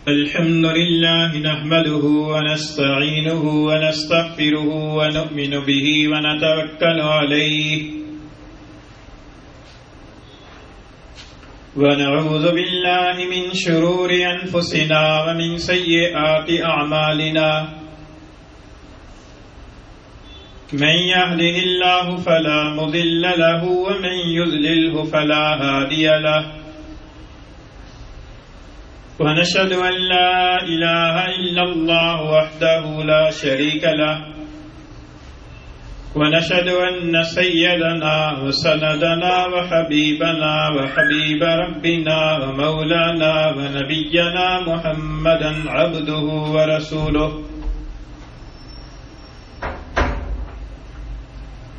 الحمد لله نحمده ونستعينه ونستغفره ونؤمن به ونتوكل عليه ونعوذ بالله من شرور أنفسنا ومن سيئات أعمالنا من يهده الله فلا مضل له ومن يضلله فلا هادي له ونشهد أن لا إله إلا الله وحده لا شريك له ونشهد أن سيدنا وسندنا وحبيبنا وحبيب ربنا ومولانا ونبينا محمدا عبده ورسوله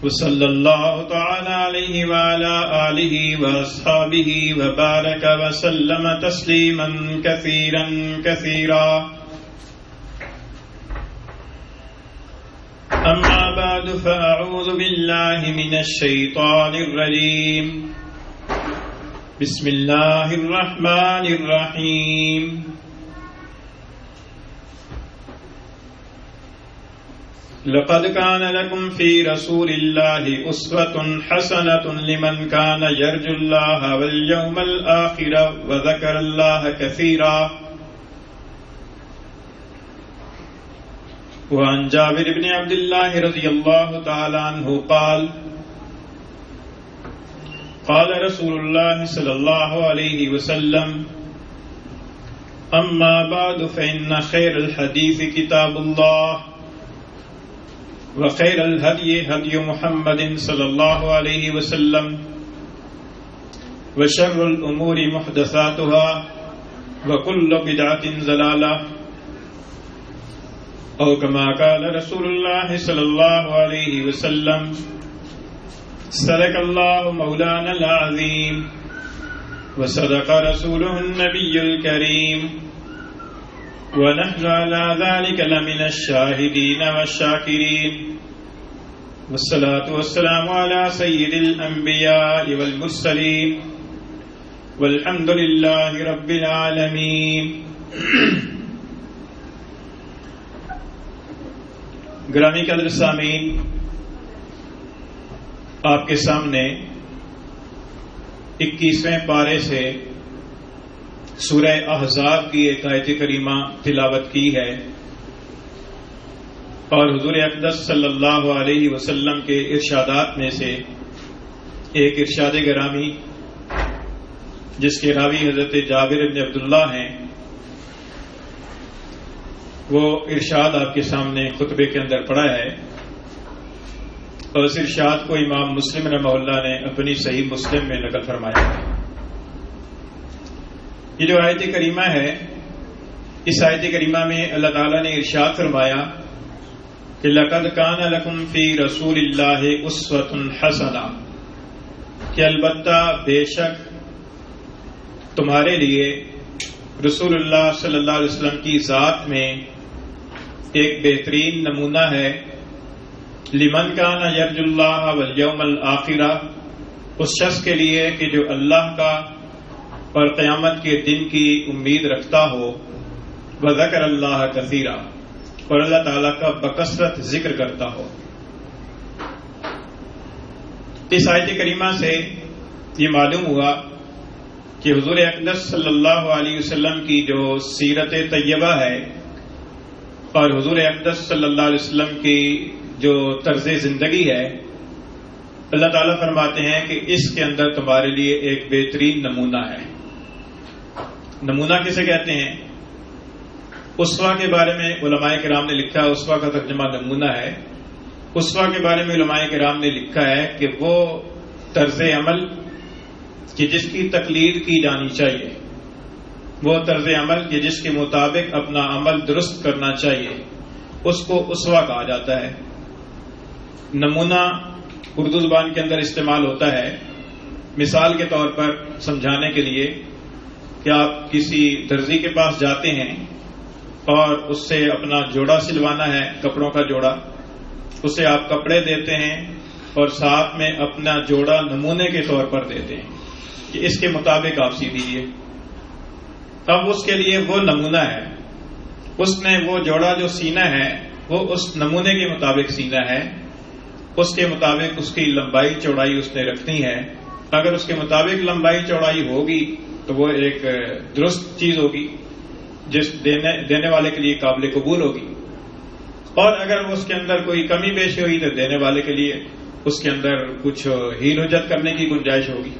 وصلى الله تعالى عليه وعلى آله وأصحابه وبارك وسلم تسليما كثيرا كثيرا أما بعد فأعوذ بالله من الشيطان الرجيم بسم الله الرحمن الرحيم لقد كان لكم في رسول الله أسوة حسنة لمن كان يرجو الله واليوم الآخر وذكر الله كثيرا وعن جابر بن عبد الله رضي الله تعالى عنه قال قال رسول الله صلى الله عليه وسلم أما بعد فإن خير الحديث كتاب الله وخير الهدي هدي محمد صلى الله عليه وسلم وشر الأمور محدثاتها وكل بدعة ضلالة أو كما قال رسول الله صلى الله عليه وسلم صدق الله مولانا العظيم وصدق رسوله النبي الكريم ونحن على ذلك لمن الشاهدين والشاكرين والصلاة والسلام على سيد الأنبياء والمرسلين والحمد لله رب العالمين. گرامی قدر سامعین، آپ کے سامنے 21ویں پارے سے سورہ احزاب کی ایک آیت کریمہ تلاوت کی ہے، اور حضور اقدس صلی اللہ علیہ وسلم کے ارشادات میں سے ایک ارشاد گرامی جس کے راوی حضرت جابر بن عبداللہ ہیں، وہ ارشاد آپ کے سامنے خطبے کے اندر پڑھا ہے، اور اس ارشاد کو امام مسلم رحمہ اللہ نے اپنی صحیح مسلم میں نقل فرمایا ہے. یہ جو آیت کریمہ ہے، اس آیت کریمہ میں اللہ تعالیٰ نے ارشاد فرمایا کہ لقد کان لکم فی رسول اللہ اسوۃ حسنہ، کہ البتہ بے شک تمہارے لیے رسول اللہ صلی اللہ علیہ وسلم کی ذات میں ایک بہترین نمونہ ہے. لمن کان یرجو اللہ والیوم الآخر، اس شخص کے لیے کہ جو اللہ کا اور قیامت کے دن کی امید رکھتا ہو، وذکر اللہ کثیرا، اور اللہ تعالیٰ کا بکثرت ذکر کرتا ہو. اس آیت کریمہ سے یہ معلوم ہوا کہ حضور اقدس صلی اللہ علیہ وسلم کی جو سیرت طیبہ ہے اور حضور اقدس صلی اللہ علیہ وسلم کی جو طرز زندگی ہے، اللہ تعالیٰ فرماتے ہیں کہ اس کے اندر تمہارے لیے ایک بہترین نمونہ ہے. نمونہ کسے کہتے ہیں؟ اسوہ کے بارے میں علماء کرام نے لکھا ہے، اسوہ کا ترجمہ نمونہ ہے. اسوہ کے بارے میں علماء کرام نے لکھا ہے کہ وہ طرز عمل کہ جس کی تقلید کی جانی چاہیے، وہ طرز عمل کہ جس کے مطابق اپنا عمل درست کرنا چاہیے، اس کو اسوہ کہا جاتا ہے. نمونہ اردو زبان کے اندر استعمال ہوتا ہے مثال کے طور پر سمجھانے کے لیے کہ آپ کسی درزی کے پاس جاتے ہیں اور اس سے اپنا جوڑا سلوانا ہے، کپڑوں کا جوڑا، اسے آپ کپڑے دیتے ہیں اور ساتھ میں اپنا جوڑا نمونے کے طور پر دیتے ہیں کہ اس کے مطابق آپ سی دیجیے. اب اس کے لیے وہ نمونہ ہے، اس نے وہ جوڑا جو سینا ہے وہ اس نمونے کے مطابق سینا ہے، اس کے مطابق اس کی لمبائی چوڑائی اس نے رکھنی ہے. اگر اس کے مطابق لمبائی چوڑائی ہوگی تو وہ ایک درست چیز ہوگی جس دینے والے کے لیے قابل قبول ہوگی، اور اگر اس کے اندر کوئی کمی بیشی ہوئی تو دینے والے کے لیے اس کے اندر کچھ ہیل حجت کرنے کی گنجائش ہوگی.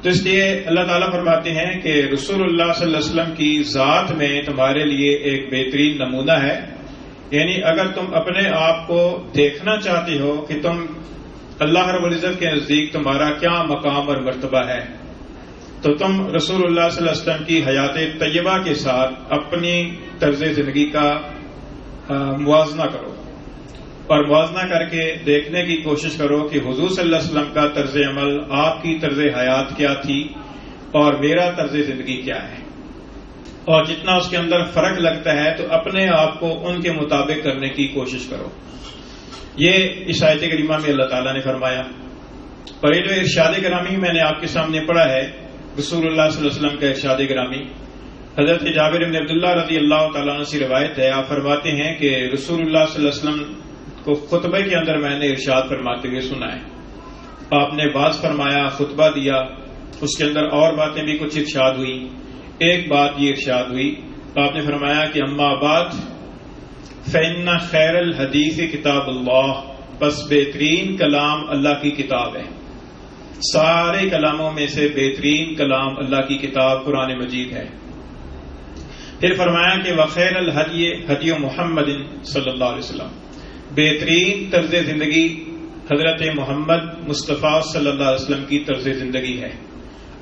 تو اس لیے اللہ تعالیٰ فرماتے ہیں کہ رسول اللہ صلی اللہ علیہ وسلم کی ذات میں تمہارے لیے ایک بہترین نمونہ ہے. یعنی اگر تم اپنے آپ کو دیکھنا چاہتے ہو کہ تم اللہ رب العزت کے نزدیک تمہارا کیا مقام اور مرتبہ ہے، تو تم رسول اللہ صلی اللہ علیہ وسلم کی حیات طیبہ کے ساتھ اپنی طرز زندگی کا موازنہ کرو، اور موازنہ کر کے دیکھنے کی کوشش کرو کہ حضور صلی اللہ علیہ وسلم کا طرز عمل، آپ کی طرز حیات کیا تھی اور میرا طرز زندگی کیا ہے، اور جتنا اس کے اندر فرق لگتا ہے تو اپنے آپ کو ان کے مطابق کرنے کی کوشش کرو. یہ اس آیت کریمہ میں اللہ تعالیٰ نے فرمایا. اور یہ جو ارشاد گرامی میں نے آپ کے سامنے پڑھا ہے رسول اللہ صلی اللہ علیہ وسلم کا ارشاد گرامی، حضرت جابر بن عبداللہ رضی اللہ تعالیٰ عنہ سے روایت ہے. آپ فرماتے ہیں کہ رسول اللہ صلی اللہ علیہ وسلم کو خطبے کے اندر میں نے ارشاد فرماتے ہوئے سنا ہے. آپ نے باز فرمایا، خطبہ دیا، اس کے اندر اور باتیں بھی کچھ ارشاد ہوئی. ایک بات یہ ارشاد ہوئی، آپ نے فرمایا کہ اما بعد فإن خیر الحدیث کتاب اللہ، بس بہترین کلام اللہ کی کتاب ہے. سارے کلاموں میں سے بہترین کلام اللہ کی کتاب قرآن مجید ہے. پھر فرمایا کہ وخیر الہدی ہدی محمد صلی اللہ علیہ وسلم، بہترین طرز زندگی حضرت محمد مصطفیٰ صلی اللہ علیہ وسلم کی طرز زندگی ہے.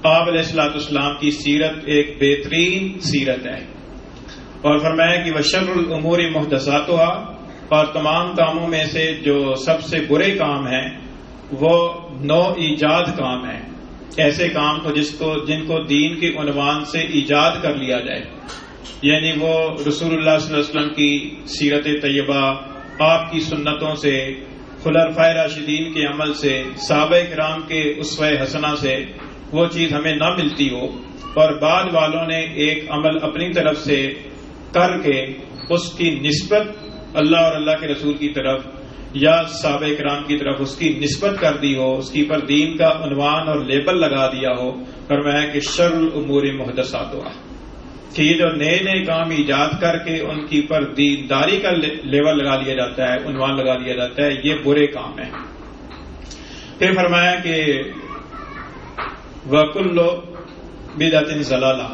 آپ علیہ الصلوۃ والسلام کی سیرت ایک بہترین سیرت ہے. اور فرمایا کہ وشر الامور محدثاتها، اور تمام کاموں میں سے جو سب سے برے کام ہیں وہ نو ایجاد کام ہیں، ایسے کام کو جن کو دین کے عنوان سے ایجاد کر لیا جائے. یعنی وہ رسول اللہ صلی اللہ علیہ وسلم کی سیرت طیبہ، آپ کی سنتوں سے، خلفائے راشدین کے عمل سے، صحابہ کرام کے اسوہ حسنہ سے وہ چیز ہمیں نہ ملتی ہو، اور بعد والوں نے ایک عمل اپنی طرف سے کر کے اس کی نسبت اللہ اور اللہ کے رسول کی طرف یا صحابہ کرام کی طرف اس کی نسبت کر دی ہو، اس کی پر دین کا عنوان اور لیبل لگا دیا ہو. فرمایا کہ شر الامور محدثاتها، کہ یہ جو نئے نئے کام ایجاد کر کے ان کی پر دینداری کا لیول لگا لیا جاتا ہے، عنوان لگا دیا جاتا ہے، یہ برے کام ہیں. پھر فرمایا کہ وَكُلُّ بِدْعَةٍ ضَلَالَةٍ،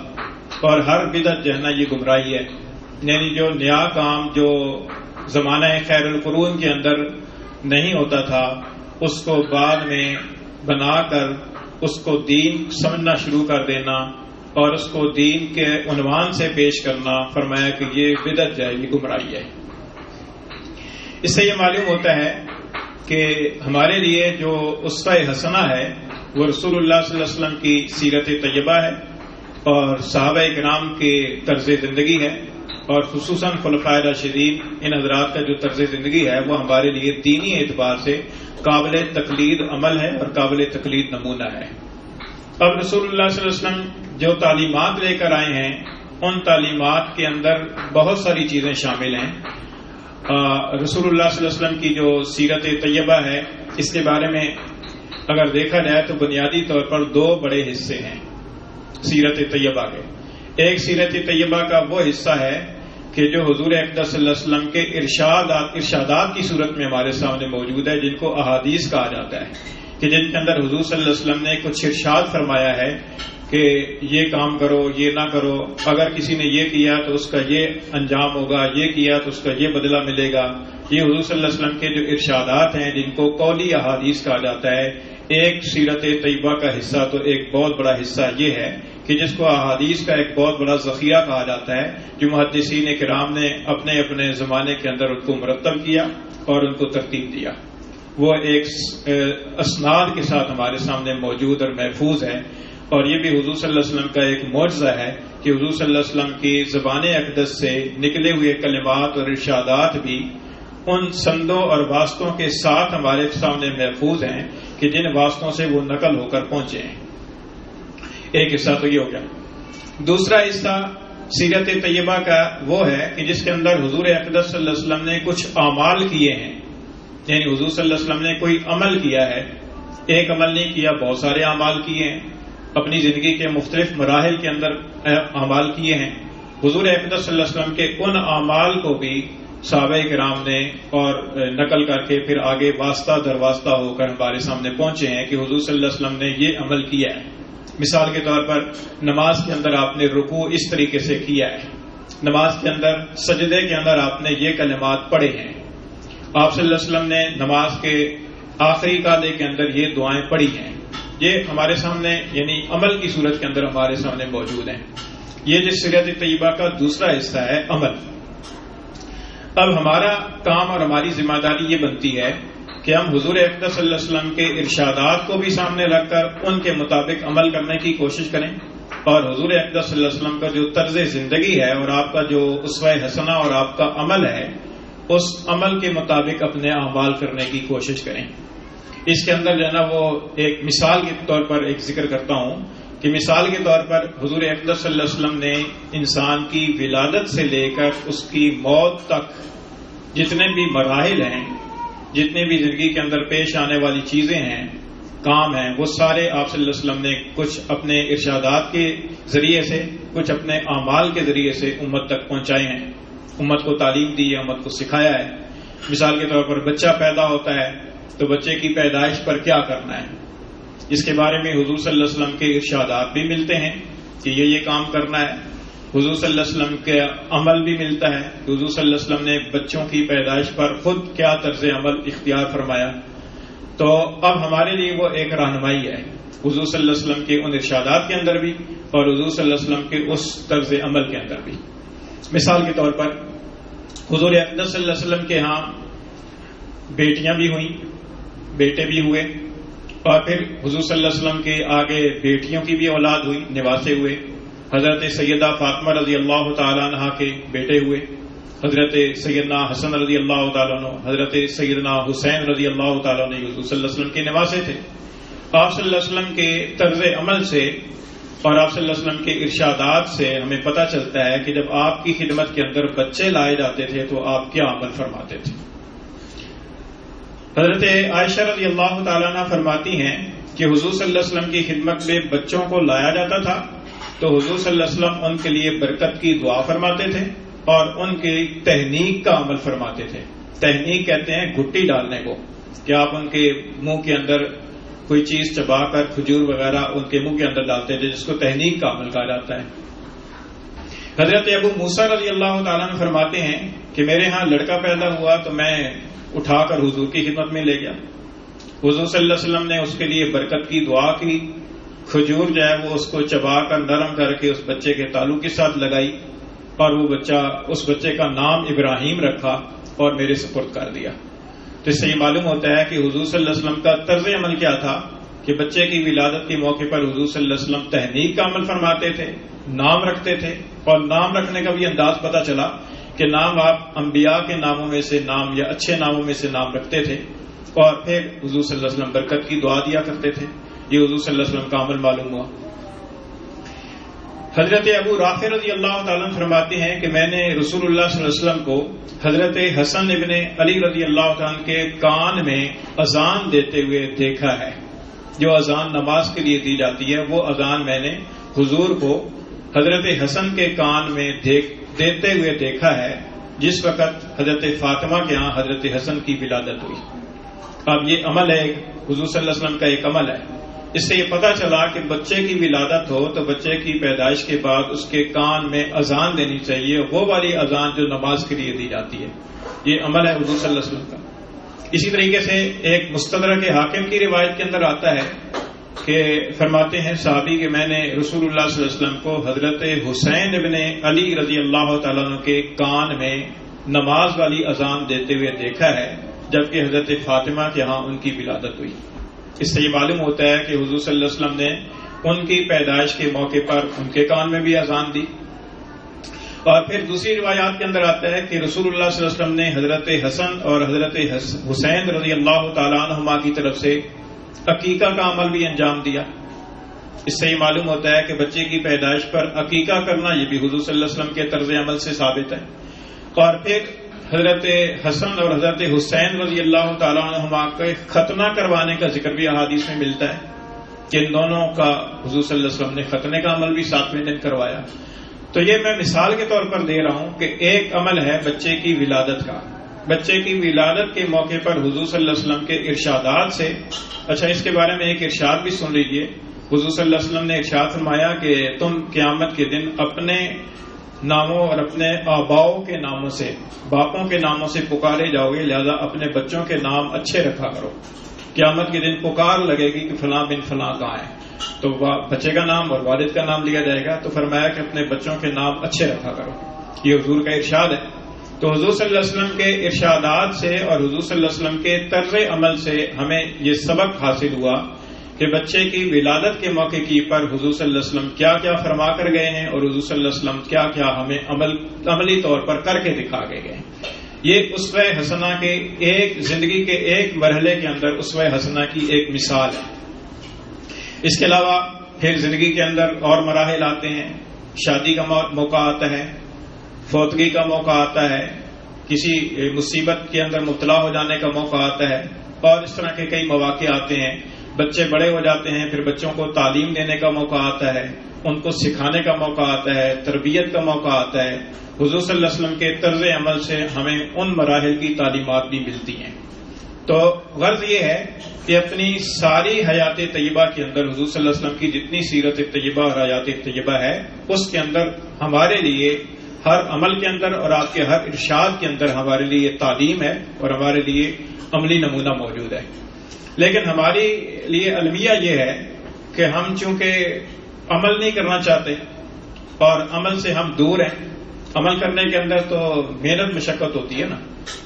اور ہر بدعت جو ہے نا یہ گمراہی ہے. یعنی جو نیا کام جو زمانہ خیر القرون کے اندر نہیں ہوتا تھا، اس کو بعد میں بنا کر اس کو دین سمجھنا شروع کر دینا اور اس کو دین کے عنوان سے پیش کرنا، فرمایا کہ یہ بدعت ہے، یہ گمراہی ہے. اس سے یہ معلوم ہوتا ہے کہ ہمارے لیے جو اسوہ حسنہ ہے وہ رسول اللہ صلی اللہ علیہ وسلم کی سیرت طیبہ ہے اور صحابہ کرام کے طرز زندگی ہے، اور خصوصاً خلفائے راشدین ان حضرات کا جو طرز زندگی ہے وہ ہمارے لیے دینی اعتبار سے قابل تقلید عمل ہے اور قابل تقلید نمونہ ہے. اب رسول اللہ صلی اللہ علیہ وسلم جو تعلیمات لے کر آئے ہیں ان تعلیمات کے اندر بہت ساری چیزیں شامل ہیں. رسول اللہ صلی اللہ علیہ وسلم کی جو سیرت طیبہ ہے اس کے بارے میں اگر دیکھا جائے تو بنیادی طور پر دو بڑے حصے ہیں سیرت طیبہ کے. ایک سیرت طیبہ کا وہ حصہ ہے کہ جو حضور اقدس صلی اللہ علیہ وسلم کے ارشادات کی صورت میں ہمارے سامنے موجود ہے، جن کو احادیث کہا جاتا ہے، کہ جن کے اندر حضور صلی اللہ علیہ وسلم نے کچھ ارشاد فرمایا ہے کہ یہ کام کرو، یہ نہ کرو، اگر کسی نے یہ کیا تو اس کا یہ انجام ہوگا، یہ کیا تو اس کا یہ بدلہ ملے گا. یہ حضور صلی اللہ علیہ وسلم کے جو ارشادات ہیں جن کو قولی احادیث کہا جاتا ہے. ایک سیرت طیبہ کا حصہ تو ایک بہت بڑا حصہ یہ ہے کہ جس کو احادیث کا ایک بہت بڑا ذخیرہ کہا جاتا ہے، جو محدثین کرام نے اپنے اپنے زمانے کے اندر ان کو مرتب کیا اور ان کو ترتیب دیا. وہ ایک اسناد کے ساتھ ہمارے سامنے موجود اور محفوظ ہے. اور یہ بھی حضور صلی اللہ علیہ وسلم کا ایک معجزہ ہے کہ حضور صلی اللہ علیہ وسلم کی زبان اقدس سے نکلے ہوئے کلمات اور ارشادات بھی ان سندوں اور واسطوں کے ساتھ ہمارے سامنے محفوظ ہیں کہ جن واسطوں سے وہ نقل ہو کر پہنچے ہیں. ایک حصہ تو یہ ہو گیا. دوسرا حصہ سیرت طیبہ کا وہ ہے کہ جس کے اندر حضور اقدس صلی اللہ علیہ وسلم نے کچھ اعمال کیے ہیں، یعنی حضور صلی اللہ علیہ وسلم نے کوئی عمل کیا ہے، ایک عمل نہیں کیا، بہت سارے اعمال کیے ہیں، اپنی زندگی کے مختلف مراحل کے اندر اعمال کیے ہیں۔ حضور اقدس صلی اللہ علیہ وسلم کے ان اعمال کو بھی صحابہ کرام نے اور نقل کر کے پھر آگے واسطہ در واسطہ ہو کر ہمارے سامنے پہنچے ہیں کہ حضور صلی اللہ علیہ وسلم نے یہ عمل کیا ہے۔ مثال کے طور پر نماز کے اندر آپ نے رکوع اس طریقے سے کیا ہے، نماز کے اندر سجدے کے اندر آپ نے یہ کلمات پڑھے ہیں، آپ صلی اللہ علیہ وسلم نے نماز کے آخری قاعدے کے اندر یہ دعائیں پڑھی ہیں، یہ ہمارے سامنے یعنی عمل کی صورت کے اندر ہمارے سامنے موجود ہیں۔ یہ جس سیرت طیبہ کا دوسرا حصہ ہے عمل۔ اب ہمارا کام اور ہماری ذمہ داری یہ بنتی ہے کہ ہم حضور اقدس صلی اللہ علیہ وسلم کے ارشادات کو بھی سامنے رکھ کر ان کے مطابق عمل کرنے کی کوشش کریں، اور حضور اقدس صلی اللہ علیہ وسلم کا جو طرز زندگی ہے اور آپ کا جو اسوہ حسنہ اور آپ کا عمل ہے، اس عمل کے مطابق اپنے اعمال کرنے کی کوشش کریں۔ اس کے اندر جو ہے نا وہ ایک مثال کے طور پر ایک ذکر کرتا ہوں کہ مثال کے طور پر حضور اقدس صلی اللہ علیہ وسلم نے انسان کی ولادت سے لے کر اس کی موت تک جتنے بھی مراحل ہیں، جتنے بھی زندگی کے اندر پیش آنے والی چیزیں ہیں، کام ہیں، وہ سارے آپ صلی اللہ علیہ وسلم نے کچھ اپنے ارشادات کے ذریعے سے، کچھ اپنے اعمال کے ذریعے سے امت تک پہنچائے ہیں، امت کو تعلیم دی ہے، امت کو سکھایا ہے۔ مثال کے طور پر بچہ پیدا ہوتا ہے تو بچے کی پیدائش پر کیا کرنا ہے، اس کے بارے میں حضور صلی اللہ علیہ وسلم کے ارشادات بھی ملتے ہیں کہ یہ کام کرنا ہے، حضور صلی اللہ علیہ وسلم کے عمل بھی ملتا ہے کہ حضور صلی اللہ علیہ وسلم نے بچوں کی پیدائش پر خود کیا طرز عمل اختیار فرمایا۔ تو اب ہمارے لیے وہ ایک رہنمائی ہے حضور صلی اللہ علیہ وسلم کے ان ارشادات کے اندر بھی اور حضور صلی اللہ علیہ وسلم کے اس طرز عمل کے اندر بھی۔ مثال کے طور پر حضور اقدس صلی اللہ علیہ وسلم کے ہاں بیٹیاں بھی ہوئیں، بیٹے بھی ہوئے، اور پھر حضور صلی اللہ علیہ وسلم کے آگے بیٹیوں کی بھی اولاد ہوئی، نواسے ہوئے۔ حضرت سیدہ فاطمہ رضی اللہ تعالیٰ عنہ کے بیٹے ہوئے، حضرت سیدنا حسن رضی اللہ تعالیٰ عنہ، حضرت سیدنا حسین رضی اللہ تعالیٰ عنہ حضور صلی اللہ علیہ وسلم کے نواسے تھے۔ آپ صلی اللہ علیہ وسلم کے طرز عمل سے اور آپ صلی اللہ علیہ وسلم کے ارشادات سے ہمیں پتہ چلتا ہے کہ جب آپ کی خدمت کے اندر بچے لائے جاتے تھے تو آپ کیا عمل فرماتے تھے۔ حضرت عائشہ رضی اللہ تعالیٰ عنہ فرماتی ہیں کہ حضور صلی اللہ علیہ وسلم کی خدمت میں بچوں کو لایا جاتا تھا تو حضور صلی اللہ علیہ وسلم ان کے لیے برکت کی دعا فرماتے تھے اور ان کی تہنیک کا عمل فرماتے تھے۔ تہنیک کہتے ہیں گھٹی ڈالنے کو، کہ آپ ان کے منہ کے اندر کوئی چیز چبا کر کھجور وغیرہ ان کے منہ کے اندر ڈالتے تھے، جس کو تہنیک کا عمل کہا جاتا ہے۔ حضرت ابو موسیٰ رضی اللہ تعالیٰ عنہ فرماتے ہیں کہ میرے ہاں لڑکا پیدا ہوا تو میں اٹھا کر حضور کی خدمت میں لے گیا، حضور صلی اللہ علیہ وسلم نے اس کے لیے برکت کی دعا کی، کھجور جو ہے وہ اس کو چبا کر نرم کر کے اس بچے کے تالو کے ساتھ لگائی اور وہ بچہ، اس بچے کا نام ابراہیم رکھا اور میرے سپرد کر دیا۔ تو اس سے یہ معلوم ہوتا ہے کہ حضور صلی اللہ علیہ وسلم کا طرز عمل کیا تھا کہ بچے کی ولادت کے موقع پر حضور صلی اللہ علیہ وسلم تہنیک کا عمل فرماتے تھے، نام رکھتے تھے، اور نام رکھنے کا بھی انداز پتہ چلا کہ نام آپ انبیاء کے ناموں میں سے نام یا اچھے ناموں میں سے نام رکھتے تھے، اور پھر حضور صلی اللہ علیہ وسلم برکت کی دعا دیا کرتے تھے۔ یہ حضور صلی اللہ علیہ وسلم کا عمل معلوم ہوا۔ حضرت ابو رافع رضی اللہ تعالیٰ فرماتے ہیں کہ میں نے رسول اللہ صلی اللہ علیہ وسلم کو حضرت حسن ابن علی رضی اللہ تعالیٰ کے کان میں اذان دیتے ہوئے دیکھا ہے۔ جو اذان نماز کے لیے دی جاتی ہے وہ اذان میں نے حضور کو حضرت حسن کے کان میں دیتے ہوئے دیکھا ہے جس وقت حضرت فاطمہ کے ہاں حضرت حسن کی ولادت ہوئی۔ اب یہ عمل ہے، حضور صلی اللہ علیہ وسلم کا ایک عمل ہے۔ اس سے یہ پتہ چلا کہ بچے کی ولادت ہو تو بچے کی پیدائش کے بعد اس کے کان میں اذان دینی چاہیے، وہ والی اذان جو نماز کے لیے دی جاتی ہے۔ یہ عمل ہے حضور صلی اللہ علیہ وسلم کا۔ اسی طریقے سے ایک مستدرک حاکم کی روایت کے اندر آتا ہے کہ فرماتے ہیں صحابی کہ میں نے رسول اللہ صلی اللہ علیہ وسلم کو حضرت حسین ابن علی رضی اللہ تعالیٰ عنہ کے کان میں نماز والی اذان دیتے ہوئے دیکھا ہے جبکہ حضرت فاطمہ کے ہاں ان کی ولادت ہوئی۔ اس سے یہ معلوم ہوتا ہے کہ حضور صلی اللہ علیہ وسلم نے ان کی پیدائش کے موقع پر ان کے کان میں بھی اذان دی۔ اور پھر دوسری روایات کے اندر آتا ہے کہ رسول اللہ صلی اللہ علیہ وسلم نے حضرت حسن اور حضرت حسین رضی اللہ تعالیٰ عنہما کی طرف سے عقیقہ کا عمل بھی انجام دیا۔ اس سے یہ معلوم ہوتا ہے کہ بچے کی پیدائش پر عقیقہ کرنا یہ بھی حضور صلی اللہ علیہ وسلم کے طرز عمل سے ثابت ہے. اور پھر حضرت حسن اور حضرت حسین رضی اللہ تعالیٰ عنہما کے ختنہ کروانے کا ذکر بھی احادیث میں ملتا ہے کہ ان دونوں کا حضور صلی اللہ علیہ وسلم نے ختنے کا عمل بھی 7ویں دن کروایا. تو یہ میں مثال کے طور پر دے رہا ہوں کہ ایک عمل ہے بچے کی ولادت کا. بچے کی ولادت کے موقع پر حضور صلی اللہ علیہ وسلم کے ارشادات سے، اچھا اس کے بارے میں ایک ارشاد بھی سن لیجئے. حضور صلی اللہ علیہ وسلم نے ارشاد فرمایا کہ تم قیامت کے دن اپنے ناموں اور اپنے آباؤں کے ناموں سے، باپوں کے ناموں سے پکارے جاؤ گے، لہذا اپنے بچوں کے نام اچھے رکھا کرو. قیامت کے دن پکار لگے گی کہ فلاں بن فلاں کہاں ہے، تو بچے کا نام اور والد کا نام لیا جائے گا. تو فرمایا کہ اپنے بچوں کے نام اچھے رکھا کرو. یہ حضور کا ارشاد ہے. تو حضور صلی اللہ علیہ وسلم کے ارشادات سے اور حضور صلی اللہ علیہ وسلم کے طرز عمل سے ہمیں یہ سبق حاصل ہوا کہ بچے کی ولادت کے موقع کی پر حضور صلی اللہ علیہ وسلم کیا کیا فرما کر گئے ہیں اور حضور صلی اللہ علیہ وسلم کیا کیا ہمیں عملی طور پر کر کے دکھا کے گئے. یہ اسوہ حسنہ کے ایک زندگی کے ایک مرحلے کے اندر اسوہ حسنہ کی ایک مثال ہے. اس کے علاوہ پھر زندگی کے اندر اور مراحل آتے ہیں. شادی کا موقع آتا ہے، فوتگی کا موقع آتا ہے، کسی مصیبت کے اندر مبتلا ہو جانے کا موقع آتا ہے، اور اس طرح کے کئی مواقع آتے ہیں. بچے بڑے ہو جاتے ہیں، پھر بچوں کو تعلیم دینے کا موقع آتا ہے، ان کو سکھانے کا موقع آتا ہے، تربیت کا موقع آتا ہے. حضور صلی اللہ علیہ وسلم کے طرز عمل سے ہمیں ان مراحل کی تعلیمات بھی ملتی ہیں. تو غرض یہ ہے کہ اپنی ساری حیات طیبہ کے اندر حضور صلی اللہ علیہ وسلم کی جتنی سیرت طیبہ اور حیات طیبہ ہے، اس کے اندر ہمارے لیے ہر عمل کے اندر اور آپ کے ہر ارشاد کے اندر ہمارے لیے تعلیم ہے اور ہمارے لیے عملی نمونہ موجود ہے. لیکن ہمارے لیے المیہ یہ ہے کہ ہم چونکہ عمل نہیں کرنا چاہتے اور عمل سے ہم دور ہیں. عمل کرنے کے اندر تو محنت مشقت ہوتی ہے نا،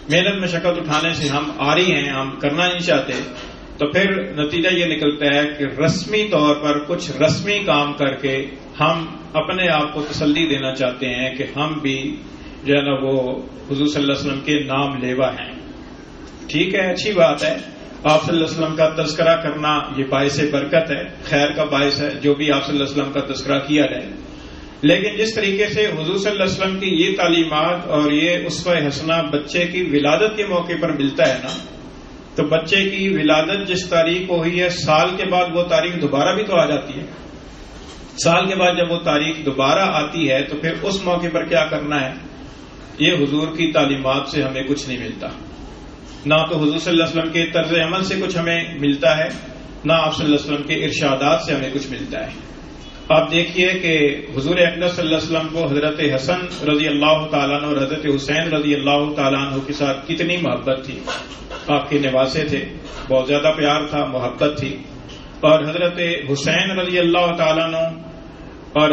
محنت مشقت اٹھانے سے ہم آری ہیں، ہم کرنا نہیں چاہتے. تو پھر نتیجہ یہ نکلتا ہے کہ رسمی طور پر کچھ رسمی کام کر کے ہم اپنے آپ کو تسلی دینا چاہتے ہیں کہ ہم بھی جو ہے نا وہ حضور صلی اللہ علیہ وسلم کے نام لیوا ہیں. ٹھیک ہے، اچھی بات ہے. آپ صلی اللہ علیہ وسلم کا تذکرہ کرنا یہ باعث برکت ہے، خیر کا باعث ہے جو بھی آپ صلی اللہ علیہ وسلم کا تذکرہ کیا جائے. لیکن جس طریقے سے حضور صلی اللہ علیہ وسلم کی یہ تعلیمات اور یہ اسوہ حسنہ بچے کی ولادت کے موقع پر ملتا ہے نا، تو بچے کی ولادت جس تاریخ کو ہوئی ہے، سال کے بعد وہ تاریخ دوبارہ بھی تو آ جاتی ہے. سال کے بعد جب وہ تاریخ دوبارہ آتی ہے تو پھر اس موقع پر کیا کرنا ہے، یہ حضور کی تعلیمات سے ہمیں کچھ نہیں ملتا. نہ تو حضور صلی اللہ علیہ وسلم کے طرز عمل سے کچھ ہمیں ملتا ہے، نہ آپ صلی اللہ علیہ وسلم کے ارشادات سے ہمیں کچھ ملتا ہے. آپ دیکھیے کہ حضور اقدس صلی اللہ علیہ وسلم کو حضرت حسن رضی اللہ تعالیٰ عنہ اور حضرت حسین رضی اللہ تعالیٰ عنہ کے ساتھ کتنی محبت تھی. آپ کے نواسے تھے، بہت زیادہ پیار تھا، محبت تھی. اور حضرت حسین رضی اللہ تعالیٰ عنہ اور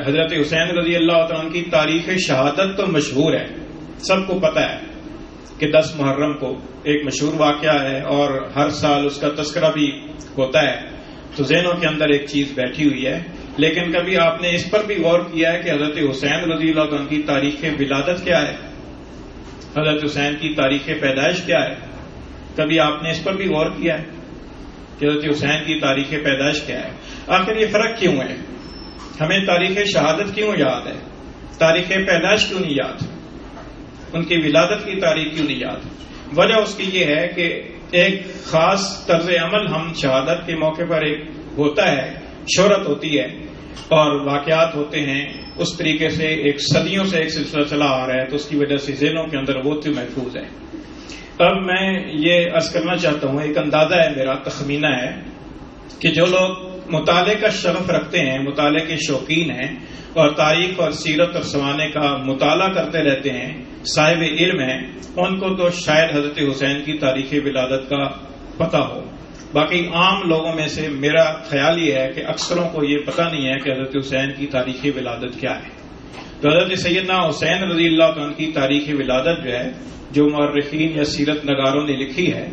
حضرت حسین رضی اللہ تعالیٰ عنہ کی تاریخ شہادت تو مشہور ہے، سب کو پتہ ہے کہ 10 محرم کو ایک مشہور واقعہ ہے اور ہر سال اس کا تذکرہ بھی ہوتا ہے. تو ذہنوں کے اندر ایک چیز بیٹھی ہوئی ہے. لیکن کبھی آپ نے اس پر بھی غور کیا ہے کہ حضرت حسین رضی اللہ عنہ کی تاریخ ولادت کیا ہے، حضرت حسین کی تاریخ پیدائش کیا ہے؟ کبھی آپ نے اس پر بھی غور کیا ہے کہ حضرت حسین کی تاریخ پیدائش کیا ہے؟ آخر یہ فرق کیوں ہے؟ ہمیں تاریخ شہادت کیوں یاد ہے، تاریخ پیدائش کیوں نہیں یاد، ان کی ولادت کی تاریخ کیوں نہیں یاد؟ وجہ اس کی یہ ہے کہ ایک خاص طرز عمل ہم شہادت کے موقع پر ایک ہوتا ہے، شہرت ہوتی ہے اور واقعات ہوتے ہیں، اس طریقے سے ایک صدیوں سے ایک سلسلہ چلا آ رہا ہے، تو اس کی وجہ سے ذہنوں کے اندر وہ تو محفوظ ہے. اب میں یہ عرض کرنا چاہتا ہوں، ایک اندازہ ہے میرا، تخمینہ ہے کہ جو لوگ مطالعے کا شرف رکھتے ہیں، مطالعے کے شوقین ہیں اور تاریخ اور سیرت اور سوانے کا مطالعہ کرتے رہتے ہیں، صاحب علم ہیں، ان کو تو شاید حضرت حسین کی تاریخ ولادت کا پتہ ہو. باقی عام لوگوں میں سے میرا خیال یہ ہے کہ اکثروں کو یہ پتہ نہیں ہے کہ حضرت حسین کی تاریخ ولادت کیا ہے. تو حضرت سیدنا حسین رضی اللہ عنہ کی تاریخ ولادت جو ہے، جو مورخین یا سیرت نگاروں نے لکھی ہے،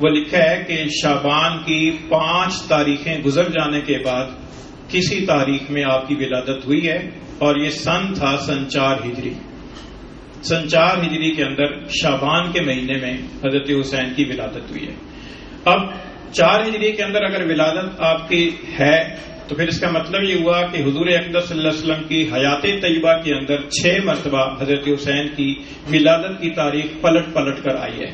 وہ لکھا ہے کہ شعبان کی 5 تاریخیں گزر جانے کے بعد کسی تاریخ میں آپ کی ولادت ہوئی ہے، اور یہ سن تھا سن 4 ہجری. سن 4 ہجری کے اندر شعبان کے مہینے میں حضرت حسین کی ولادت ہوئی ہے. اب 4 ہجری کے اندر اگر ولادت آپ کی ہے تو پھر اس کا مطلب یہ ہوا کہ حضور اقدس صلی اللہ علیہ وسلم کی حیات طیبہ کے اندر 6 مرتبہ حضرت حسین کی ولادت کی تاریخ پلٹ پلٹ کر آئی ہے،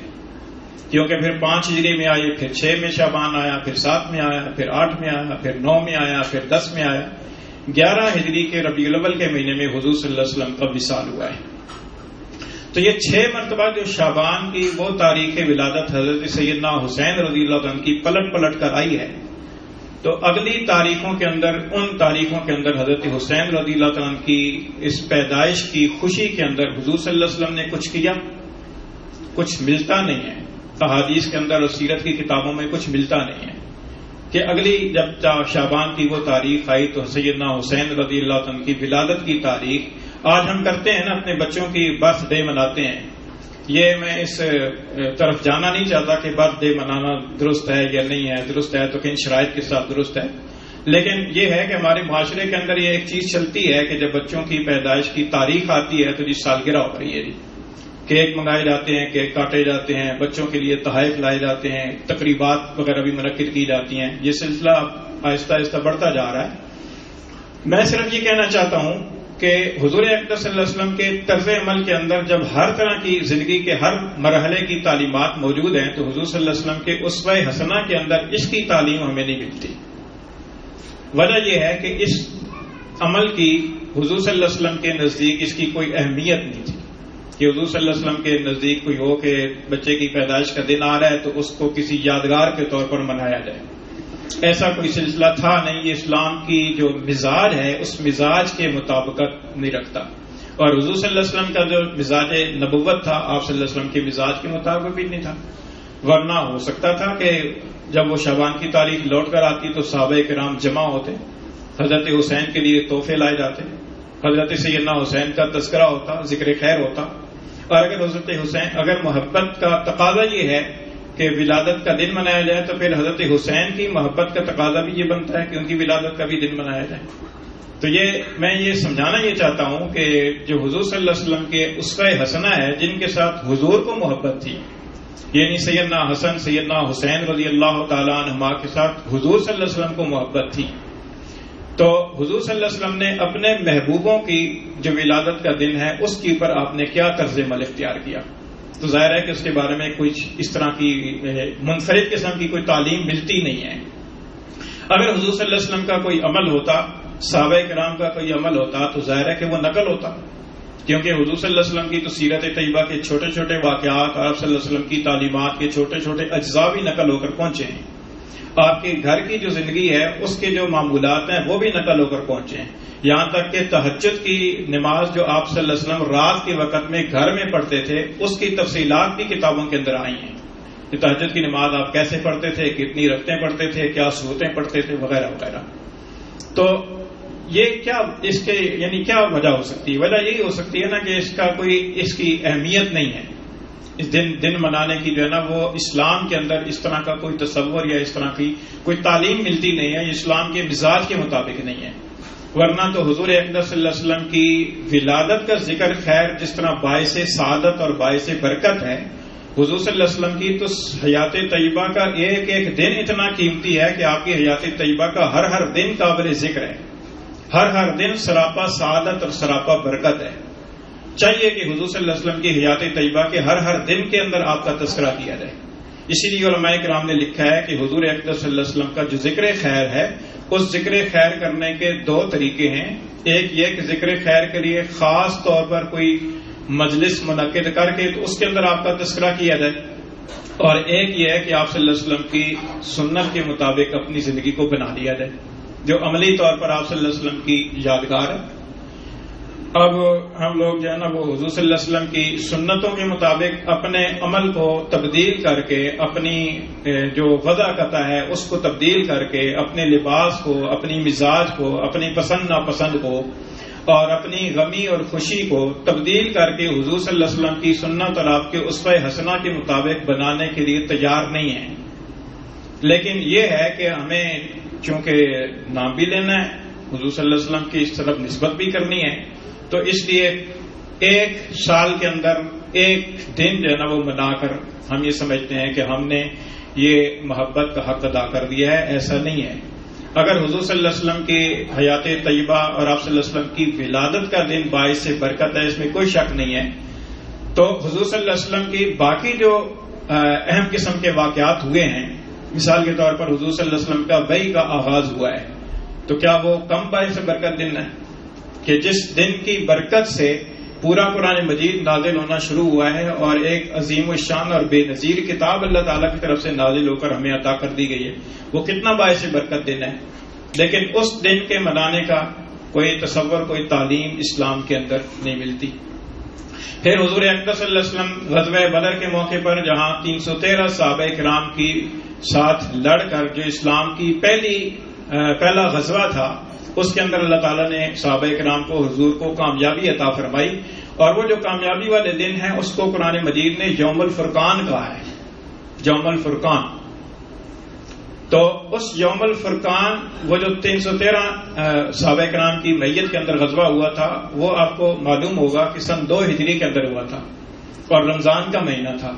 کیونکہ پھر 5 ہجری میں آئی، پھر 6 میں شعبان آیا، پھر 7 میں آیا، پھر 8 میں آیا، پھر 9 میں آیا، پھر 10 میں آیا، 11 ہجری کے ربیع الاول کے مہینے میں حضور صلی اللہ علیہ وسلم کا وصال ہوا ہے۔ تو یہ 6 مرتبہ جو شعبان کی وہ تاریخ ولادت حضرت سیدنا حسین رضی اللہ عنہ کی پلٹ پلٹ کر آئی ہے، تو اگلی تاریخوں کے اندر، ان تاریخوں کے اندر حضرت حسین رضی اللہ عنہ کی اس پیدائش کی خوشی کے اندر حضور صلی اللہ علیہ وسلم نے کچھ کیا؟ کچھ ملتا نہیں ہے، احادیث کے اندر اور سیرت کی کتابوں میں کچھ ملتا نہیں ہے کہ اگلی جب شعبان کی وہ تاریخ آئی تو سیدنا حسین رضی اللہ عنہ کی ولادت کی تاریخ، آج ہم کرتے ہیں نا اپنے بچوں کی برتھ ڈے مناتے ہیں، یہ میں اس طرف جانا نہیں چاہتا کہ برتھ ڈے منانا درست ہے یا نہیں ہے، درست ہے تو کن شرائط کے ساتھ درست ہے، لیکن یہ ہے کہ ہمارے معاشرے کے اندر یہ ایک چیز چلتی ہے کہ جب بچوں کی پیدائش کی تاریخ آتی ہے تو جی سالگرہ ہو رہی ہے، جی کیک منگائے جاتے ہیں، کیک کاٹے جاتے ہیں، بچوں کے لیے تحائف لائے جاتے ہیں، تقریبات وغیرہ بھی منعقد کی جاتی ہیں، یہ سلسلہ آہستہ آہستہ بڑھتا جا رہا ہے۔ میں صرف یہ کہنا چاہتا ہوں کہ حضور اقدس صلی اللہ علیہ وسلم کے طرز عمل کے اندر جب ہر طرح کی زندگی کے ہر مرحلے کی تعلیمات موجود ہیں تو حضور صلی اللہ علیہ وسلم کے اسوہ حسنہ کے اندر اس کی تعلیم ہمیں نہیں ملتی۔ وجہ یہ ہے کہ اس عمل کی حضور صلی اللہ علیہ وسلم کے نزدیک اس کی کوئی اہمیت نہیں تھی کہ حضور صلی اللہ علیہ وسلم کے نزدیک کوئی ہو کہ بچے کی پیدائش کا دن آ رہا ہے تو اس کو کسی یادگار کے طور پر منایا جائے، ایسا کوئی سلسلہ تھا نہیں۔ یہ اسلام کی جو مزاج ہے اس مزاج کے مطابقت نہیں رکھتا، اور حضور صلی اللہ علیہ وسلم کا جو مزاج نبوت تھا آپ صلی اللہ علیہ وسلم کے مزاج کے مطابق بھی نہیں تھا، ورنہ ہو سکتا تھا کہ جب وہ شعبان کی تاریخ لوٹ کر آتی تو صحابہ کرام جمع ہوتے، حضرت حسین کے لیے تحفے لائے جاتے، حضرت سیدنا حسین کا تذکرہ ہوتا، ذکر خیر ہوتا، اور اگر حضرت حسین، اگر محبت کا تقاضا یہ ہے کہ ولادت کا دن منایا جائے تو پھر حضرت حسین کی محبت کا تقاضا بھی یہ بنتا ہے کہ ان کی ولادت کا بھی دن منایا جائے۔ تو میں یہ سمجھانا یہ چاہتا ہوں کہ جو حضور صلی اللہ علیہ وسلم کے اسوہ حسنہ ہے جن کے ساتھ حضور کو محبت تھی، یعنی سیدنا حسن سیدنا حسین رضی اللہ تعالیٰ عنہما کے ساتھ حضور صلی اللہ علیہ وسلم کو محبت تھی، تو حضور صلی اللہ علیہ وسلم نے اپنے محبوبوں کی جو ولادت کا دن ہے اس کے اوپر آپ نے کیا طرز عمل اختیار کیا؟ تو ظاہر ہے کہ اس کے بارے میں کچھ اس طرح کی منفرد قسم کی کوئی تعلیم ملتی نہیں ہے۔ اگر حضور صلی اللہ علیہ وسلم کا کوئی عمل ہوتا، صحابہ کرام کا کوئی عمل ہوتا تو ظاہر ہے کہ وہ نقل ہوتا، کیونکہ حضور صلی اللہ علیہ وسلم کی تو سیرت طیبہ کے چھوٹے چھوٹے واقعات، آپ صلی اللہ علیہ وسلم کی تعلیمات کے چھوٹے چھوٹے اجزاء بھی نقل ہو کر پہنچے ہیں، آپ کے گھر کی جو زندگی ہے اس کے جو معمولات ہیں وہ بھی نقل ہو کر پہنچے ہیں، یہاں تک کہ تہجد کی نماز جو آپ صلی اللہ علیہ وسلم رات کے وقت میں گھر میں پڑھتے تھے اس کی تفصیلات بھی کتابوں کے اندر آئی ہیں کہ تہجد کی نماز آپ کیسے پڑھتے تھے، کتنی رکعتیں پڑھتے تھے، کیا سورتیں پڑھتے تھے، وغیرہ وغیرہ۔ تو یہ کیا اس کے یعنی کیا وجہ ہو سکتی ہے؟ وجہ یہی ہو سکتی ہے نا کہ اس کی اہمیت نہیں ہے، اس دن منانے کی جو ہے نا وہ اسلام کے اندر اس طرح کا کوئی تصور یا اس طرح کی کوئی تعلیم ملتی نہیں ہے، اسلام کے مزاج کے مطابق نہیں ہے، ورنہ تو حضور اقدس صلی اللہ علیہ وسلم کی ولادت کا ذکر خیر جس طرح باعث سعادت اور باعث برکت ہے، حضور صلی اللہ علیہ وسلم کی تو حیات طیبہ کا ایک ایک دن اتنا قیمتی ہے کہ آپ کی حیات طیبہ کا ہر دن قابل ذکر ہے، ہر دن سراپا سعادت اور سراپا برکت ہے۔ چاہیے کہ حضور صلی اللہ علیہ وسلم کی حیات طیبہ کے ہر دن کے اندر آپ کا تذکرہ کیا جائے۔ اسی لیے علماء کرام نے لکھا ہے کہ حضور اقدس صلی اللہ علیہ وسلم کا جو ذکر خیر ہے اس ذکر خیر کرنے کے 2 طریقے ہیں، ایک یہ کہ ذکر خیر کے لیے خاص طور پر کوئی مجلس منعقد کر کے تو اس کے اندر آپ کا تذکرہ کیا جائے، اور ایک یہ ہے کہ آپ صلی اللہ علیہ وسلم کی سنت کے مطابق اپنی زندگی کو بنا لیا جائے جو عملی طور پر آپ صلی اللہ علیہ وسلم کی یادگار ہے۔ اب ہم لوگ جو ہے نا وہ حضور صلی اللہ علیہ وسلم کی سنتوں کے مطابق اپنے عمل کو تبدیل کر کے، اپنی جو وضع قطع ہے اس کو تبدیل کر کے، اپنے لباس کو، اپنی مزاج کو، اپنی پسند ناپسند کو اور اپنی غمی اور خوشی کو تبدیل کر کے حضور صلی اللہ علیہ وسلم کی سنت اور آپ کے اسوہ حسنہ کے مطابق بنانے کے لیے تیار نہیں ہیں، لیکن یہ ہے کہ ہمیں چونکہ نام بھی لینا ہے، حضور صلی اللہ علیہ وسلم کی اس طرف نسبت بھی کرنی ہے، تو اس لیے ایک سال کے اندر ایک دن جو ہے نا وہ منا کر ہم یہ سمجھتے ہیں کہ ہم نے یہ محبت کا حق ادا کر دیا ہے، ایسا نہیں ہے۔ اگر حضور صلی اللہ علیہ وسلم کی حیات طیبہ اور آپ صلی اللہ علیہ وسلم کی ولادت کا دن باعث برکت ہے، اس میں کوئی شک نہیں ہے، تو حضور صلی اللہ علیہ وسلم کی باقی جو اہم قسم کے واقعات ہوئے ہیں، مثال کے طور پر حضور صلی اللہ علیہ وسلم کا وحی کا آغاز ہوا ہے، تو کیا وہ کم باعث برکت دن ہے کہ جس دن کی برکت سے پورا قرآن مجید نازل ہونا شروع ہوا ہے اور ایک عظیم الشان اور بے نظیر کتاب اللہ تعالیٰ کی طرف سے نازل ہو کر ہمیں عطا کر دی گئی ہے، وہ کتنا باعث برکت دن ہے، لیکن اس دن کے منانے کا کوئی تصور، کوئی تعلیم اسلام کے اندر نہیں ملتی۔ پھر حضور اقدس صلی اللہ علیہ وسلم غزوہ بدر کے موقع پر جہاں 313 صحابہ کرام کی ساتھ لڑ کر جو اسلام کی پہلا غزوہ تھا، اس کے اندر اللہ تعالیٰ نے صحابہ کرام کو، حضور کو کامیابی عطا فرمائی، اور وہ جو کامیابی والے دن ہیں اس کو قرآن مجید نے یوم الفرقان کہا ہے، یوم الفرقان۔ تو اس یوم الفرقان، وہ جو 313 صحابہ کرام کی میت کے اندر غزوہ ہوا تھا، وہ آپ کو معلوم ہوگا کہ سن 2 ہجری کے اندر ہوا تھا اور رمضان کا مہینہ تھا۔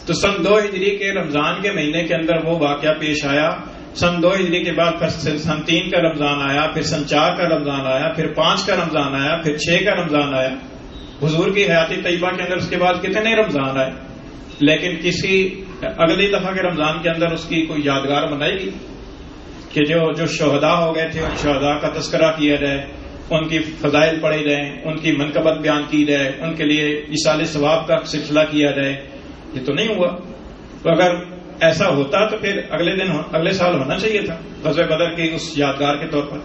تو سن 2 ہجری کے رمضان کے مہینے کے اندر وہ واقعہ پیش آیا۔ سن 2 ہجری کے بعد پھر سن 3 کا رمضان آیا، پھر سن 4 کا رمضان آیا، پھر 5 کا رمضان آیا، پھر 6 کا رمضان آیا۔ حضور کی حیات طیبہ کے اندر اس کے بعد کتنے رمضان آئے، لیکن کسی اگلی دفعہ کے رمضان کے اندر اس کی کوئی یادگار بنائی گئی کہ جو شہداء ہو گئے تھے ان شہداء کا تذکرہ کیا جائے، ان کی فضائل پڑھی جائیں، ان کی منقبت بیان کی جائے، ان کے لیے ایصال ثواب کا سلسلہ کیا جائے، یہ تو نہیں ہوا۔ تو اگر ایسا ہوتا تو پھر اگلے سال ہونا چاہیے تھا غزوہ بدر کی اس یادگار کے طور پر۔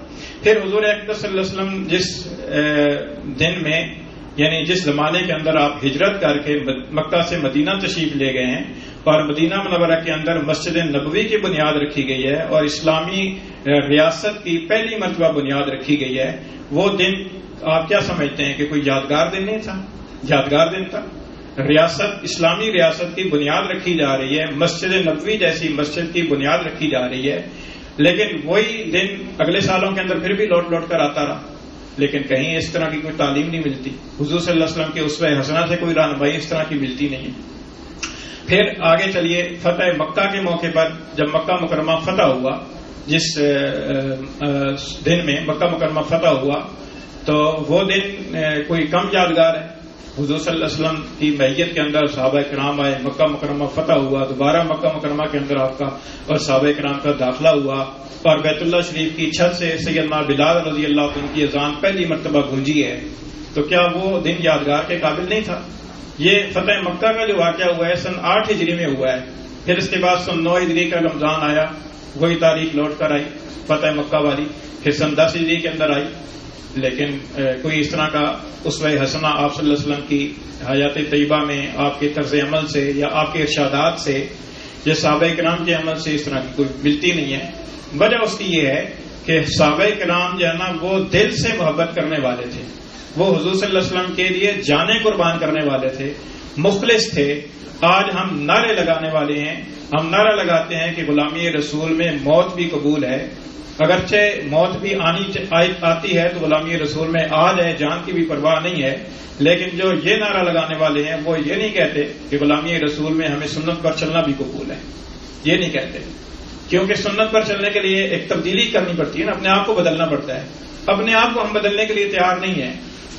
پھر حضور اقدس صلی اللہ علیہ وسلم جس دن میں، یعنی جس زمانے کے اندر آپ ہجرت کر کے مکہ سے مدینہ تشریف لے گئے ہیں اور مدینہ منورہ کے اندر مسجد نبوی کی بنیاد رکھی گئی ہے اور اسلامی ریاست کی پہلی مرتبہ بنیاد رکھی گئی ہے، وہ دن آپ کیا سمجھتے ہیں کہ کوئی یادگار دن نہیں تھا؟ یادگار دن تھا۔ ریاست، اسلامی ریاست کی بنیاد رکھی جا رہی ہے، مسجد نبوی جیسی مسجد کی بنیاد رکھی جا رہی ہے، لیکن وہی دن اگلے سالوں کے اندر پھر بھی لوٹ کر آتا رہا، لیکن کہیں اس طرح کی کوئی تعلیم نہیں ملتی۔ حضور صلی اللہ علیہ وسلم کے اسوہ حسنہ سے کوئی رہنمائی اس طرح کی ملتی نہیں ہے۔ پھر آگے چلیے، فتح مکہ کے موقع پر جب مکہ مکرمہ فتح ہوا، جس دن میں مکہ مکرمہ فتح ہوا، تو وہ دن کوئی کم یادگار ہے۔ حضور صلی اللہ علیہ وسلم کی میت کے اندر صحابہ کرام آئے، مکہ مکرمہ فتح ہوا، دوبارہ مکہ مکرمہ کے اندر آپ کا اور صحابہ کرام کا داخلہ ہوا، اور بیت اللہ شریف کی چھت سے سیدنا بلال رضی اللہ عنہ کی اذان پہلی مرتبہ گونجی ہے، تو کیا وہ دن یادگار کے قابل نہیں تھا؟ یہ فتح مکہ کا جو واقعہ ہوا ہے سن 8 ہجری میں ہوا ہے، پھر اس کے بعد سن 9 ہجری کا رمضان آیا، وہی تاریخ لوٹ کر آئی فتح مکہ والی، پھر سن 10 ہجری کے اندر آئی، لیکن کوئی اس طرح کا اسوہ حسنہ آپ صلی اللہ علیہ وسلم کی حیات طیبہ میں آپ کے طرز عمل سے یا آپ کے ارشادات سے یا صحابہ کرام کے عمل سے اس طرح کی کوئی ملتی نہیں ہے۔ وجہ اس کی یہ ہے کہ صحابہ کرام جو ہے نا وہ دل سے محبت کرنے والے تھے، وہ حضور صلی اللہ علیہ وسلم کے لیے جانیں قربان کرنے والے تھے، مخلص تھے۔ آج ہم نعرے لگانے والے ہیں، ہم نعرہ لگاتے ہیں کہ غلامی رسول میں موت بھی قبول ہے، اگرچہ موت بھی آتی ہے تو غلامی رسول میں آ جائے، جان کی بھی پرواہ نہیں ہے، لیکن جو یہ نعرہ لگانے والے ہیں وہ یہ نہیں کہتے کہ غلامی رسول میں ہمیں سنت پر چلنا بھی قبول ہے، یہ نہیں کہتے، کیونکہ سنت پر چلنے کے لیے ایک تبدیلی کرنی پڑتی ہے نا، اپنے آپ کو بدلنا پڑتا ہے، اپنے آپ کو ہم بدلنے کے لیے تیار نہیں ہیں۔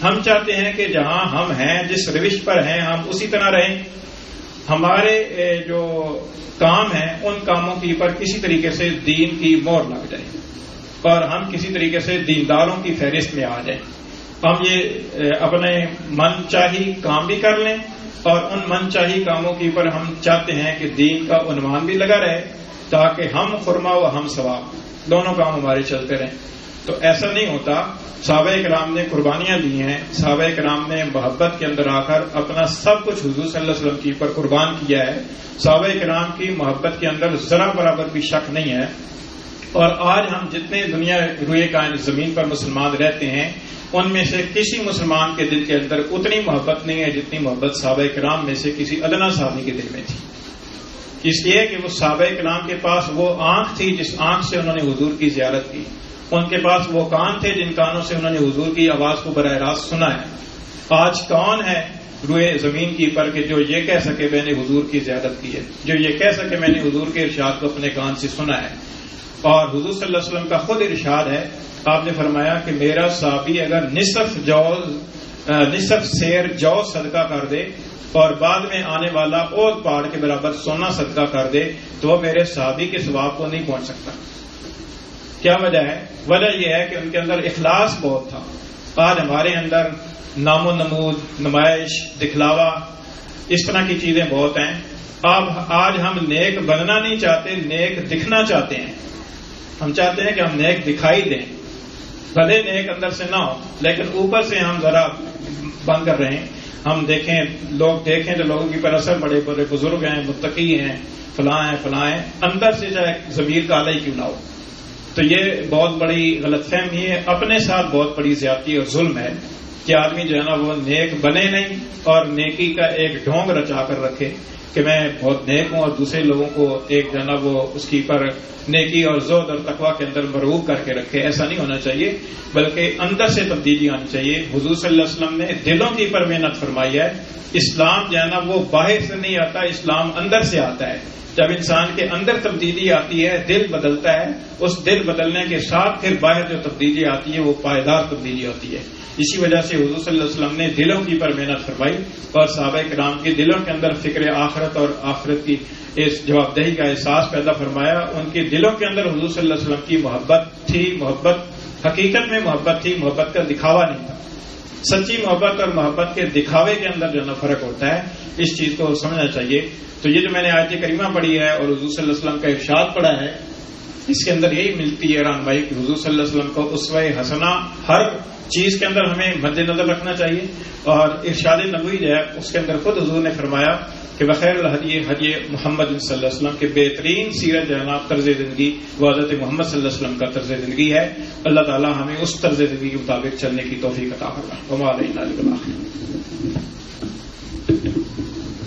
ہم چاہتے ہیں کہ جہاں ہم ہیں، جس روش پر ہیں، ہم اسی طرح رہیں، ہمارے جو کام ہیں ان کاموں کی پر کسی طریقے سے دین کی مہر لگ جائے اور ہم کسی طریقے سے دینداروں کی فہرست میں آ جائیں، ہم یہ اپنے من چاہی کام بھی کر لیں اور ان من چاہی کاموں کی پر ہم چاہتے ہیں کہ دین کا عنوان بھی لگا رہے تاکہ ہم خرما و ہم ثواب دونوں کام ہمارے چلتے رہیں۔ تو ایسا نہیں ہوتا۔ صحابہ کرام نے قربانیاں دی ہیں، صحابہ کرام نے محبت کے اندر آ کر اپنا سب کچھ حضور صلی اللہ علیہ وسلم کی پر قربان کیا ہے۔ صحابہ کرام کی محبت کے اندر ذرا برابر بھی شک نہیں ہے، اور آج ہم جتنے دنیا روئے کائنات زمین پر مسلمان رہتے ہیں ان میں سے کسی مسلمان کے دل کے اندر اتنی محبت نہیں ہے جتنی محبت صحابہ کرام میں سے کسی ادنا صحابی کے دل میں تھی، اس لیے کہ وہ صحابہ کرام کے پاس وہ آنکھ تھی جس آنکھ سے انہوں نے حضور کی زیارت کی، ان کے پاس وہ کان تھے جن کانوں سے انہوں نے حضور کی آواز کو براہ راست سنا ہے۔ آج کون ہے روئے زمین کی پر کہ جو یہ کہہ سکے میں نے حضور کی زیارت کی ہے، جو یہ کہہ سکے میں نے حضور کے ارشاد کو اپنے کان سے سنا ہے؟ اور حضور صلی اللہ علیہ وسلم کا خود ارشاد ہے، آپ نے فرمایا کہ میرا صحابی اگر نصف سیر جو صدقہ کر دے اور بعد میں آنے والا احد پہاڑ کے برابر سونا صدقہ کر دے تو وہ میرے صحابی کے ثواب کو نہیں پہنچ سکتا۔ کیا وجہ ہے؟ وجہ یہ ہے کہ ان کے اندر اخلاص بہت تھا۔ آج ہمارے اندر نام و نمود، نمائش، دکھلاوا، اس طرح کی چیزیں بہت ہیں۔ آج ہم نیک بننا نہیں چاہتے، نیک دکھنا چاہتے ہیں۔ ہم چاہتے ہیں کہ ہم نیک دکھائی دیں، بھلے نیک اندر سے نہ ہو لیکن اوپر سے ہم ذرا بند کر رہے ہیں۔ ہم دیکھیں، لوگ دیکھیں تو لوگوں کی پر اثر بڑے بڑے بزرگ ہیں، متقی ہیں، فلاں ہیں، اندر سے چاہے ضمیر کالا ہی کیوں نہ ہو۔ تو یہ بہت بڑی غلط فہمی ہے، اپنے ساتھ بہت بڑی زیادتی اور ظلم ہے کہ آدمی جو ہے نا وہ نیک بنے نہیں اور نیکی کا ایک ڈھونگ رچا کر رکھے کہ میں بہت نیک ہوں، اور دوسرے لوگوں کو ایک جو ہے نا وہ اس کی پر نیکی اور زہد اور تقویٰ کے اندر مرغوب کر کے رکھے۔ ایسا نہیں ہونا چاہیے، بلکہ اندر سے تبدیلی آنی چاہیے۔ حضور صلی اللہ علیہ وسلم نے دلوں کی پر محنت فرمائی ہے۔ اسلام جو ہے نا وہ باہر سے نہیں آتا، اسلام اندر سے آتا ہے۔ جب انسان کے اندر تبدیلی آتی ہے، دل بدلتا ہے، اس دل بدلنے کے ساتھ پھر باہر جو تبدیلی آتی ہے وہ پائیدار تبدیلی ہوتی ہے۔ اسی وجہ سے حضور صلی اللہ علیہ وسلم نے دلوں کی پر محنت فرمائی اور صحابہ کرام کے دلوں کے اندر فکر آخرت اور آخرت کی اس جواب دہی کا احساس پیدا فرمایا۔ ان کے دلوں کے اندر حضور صلی اللہ علیہ وسلم کی محبت تھی، محبت حقیقت میں محبت تھی، محبت کا دکھاوا نہیں تھا۔ سچی محبت اور محبت کے دکھاوے کے اندر جو ہے نا فرق ہوتا ہے، اس چیز کو سمجھنا چاہیے۔ تو یہ جو میں نے آیت کریمہ پڑھی ہے اور حضور صلی اللہ علیہ وسلم کا ارشاد پڑھا ہے، اس کے اندر یہی ملتی ہے رہنمائی کہ حضور صلی اللہ علیہ وسلم کو اسوہ حسنہ ہر چیز کے اندر ہمیں مد نظر رکھنا چاہیے۔ اور ارشاد نبوی جو ہے اس کے اندر خود حضور نے فرمایا کہ بخیر الہدی ہدی محمد صلی اللہ علیہ وسلم کے بہترین سیرت جو ہے نا طرز زندگی وہ حضرت محمد صلی اللہ علیہ وسلم کا طرز زندگی ہے۔ اللہ تعالی ہمیں اس طرز زندگی کے مطابق چلنے کی توفیق عطا فرمائے۔ وما علینا الا البلاغ۔